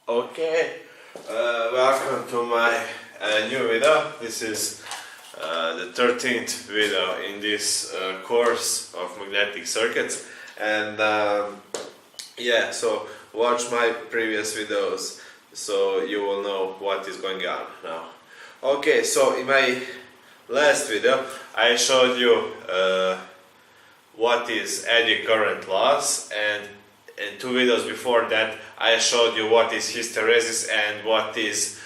Okay, welcome to my new video. This is the 13th video in this course of magnetic circuits, and yeah, so watch my previous videos so you will know what is going on now. Okay, so in my last video I showed you what is eddy current loss, and in two videos before that I showed you what is hysteresis and what is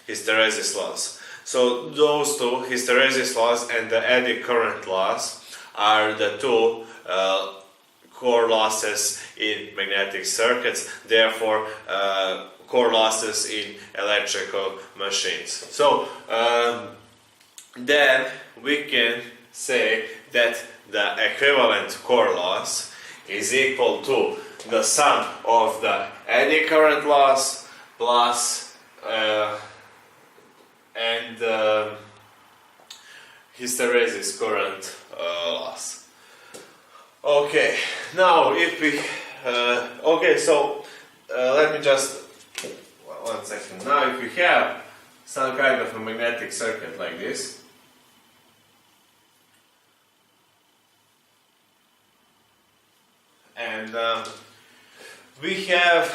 hysteresis loss. So those two, hysteresis loss and the eddy current loss, are the two core losses in magnetic circuits, therefore core losses in electrical machines. So then we can say that the equivalent core loss is equal to the sum of the eddy current loss plus and hysteresis current loss. Okay, now if we okay, so let me just one second. Now if we have some kind of a magnetic circuit like this, and we have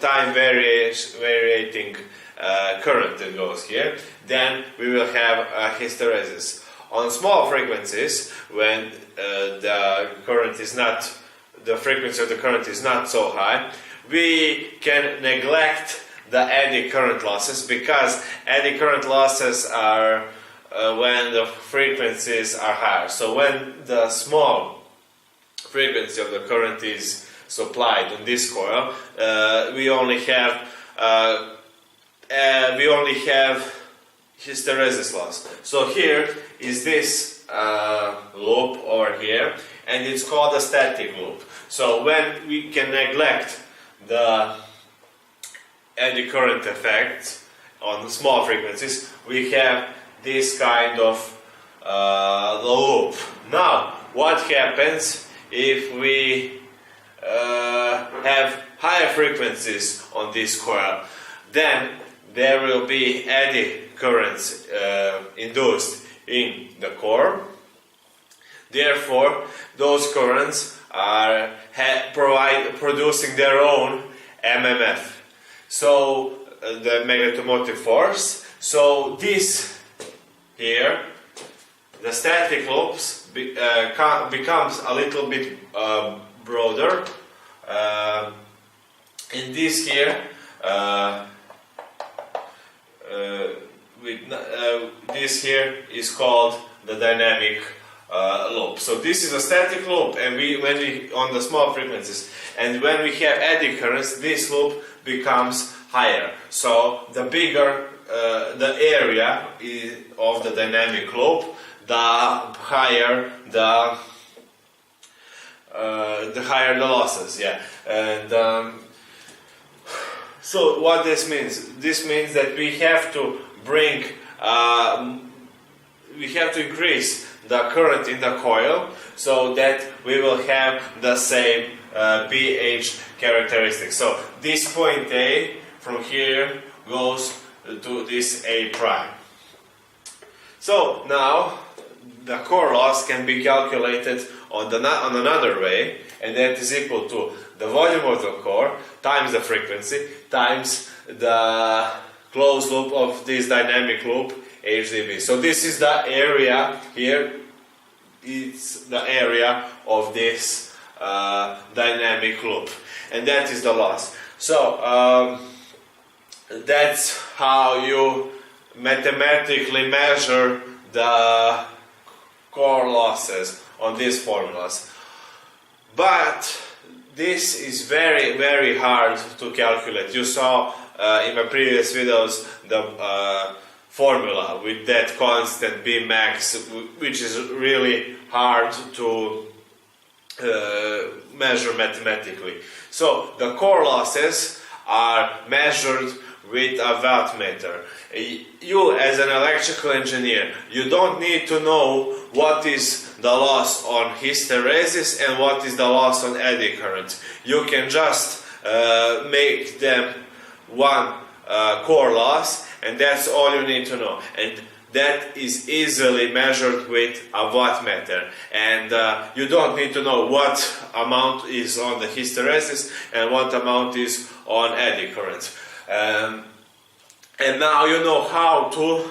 time varying current that goes here, then we will have hysteresis. On small frequencies, when the frequency of the current is not so high, we can neglect the eddy current losses, because eddy current losses are when the frequencies are higher. So when the small frequency of the current is supplied on this coil, we only have hysteresis loss. So here is this loop over here, and it's called a static loop. So when we can neglect the eddy current effect on the small frequencies, we have this kind of loop. Now, what happens if we have higher frequencies on this coil? Then there will be eddy currents induced in the core. Therefore, those currents are producing their own MMF. So the magnetomotive force. So this here, the static loops becomes a little bit broader. In this here, this here is called the dynamic loop. So this is a static loop, and when we on the small frequencies, and when we have eddy currents, this loop becomes higher. So the bigger the area of the dynamic loop, the higher the losses. Yeah, and so what this means? This means that we have to increase the current in the coil so that we will have the same pH characteristics. So this point A from here goes to this A prime. So now the core loss can be calculated on another way, and that is equal to the volume of the core times the frequency times the closed loop of this dynamic loop HDB. So this is the area here, it's the area of this dynamic loop, and that is the loss. So that's how you mathematically measure the core losses on these formulas. But this is very, very hard to calculate. You saw in my previous videos the formula with that constant Bmax, which is really hard to measure mathematically. So the core losses are measured with a wattmeter. You, as an electrical engineer, you don't need to know what is the loss on hysteresis and what is the loss on eddy current. You can just make them one core loss, and that's all you need to know. And that is easily measured with a wattmeter, and you don't need to know what amount is on the hysteresis and what amount is on eddy current. And now you know how to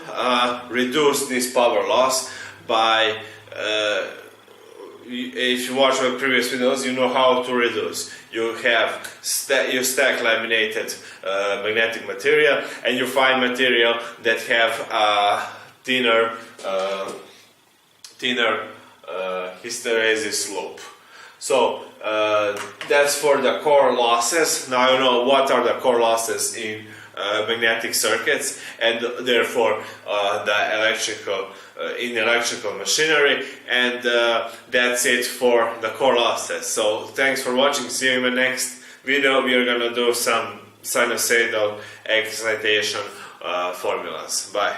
reduce this power loss by, if you watch my previous videos, you know how to reduce. You stack laminated magnetic material, and you find material that have thinner hysteresis loop. So that's for the core losses. Now you know what are the core losses in magnetic circuits, and therefore in electrical machinery, and that's it for the core losses. So thanks for watching. See you in the next video. We are gonna do some sinusoidal excitation formulas. Bye.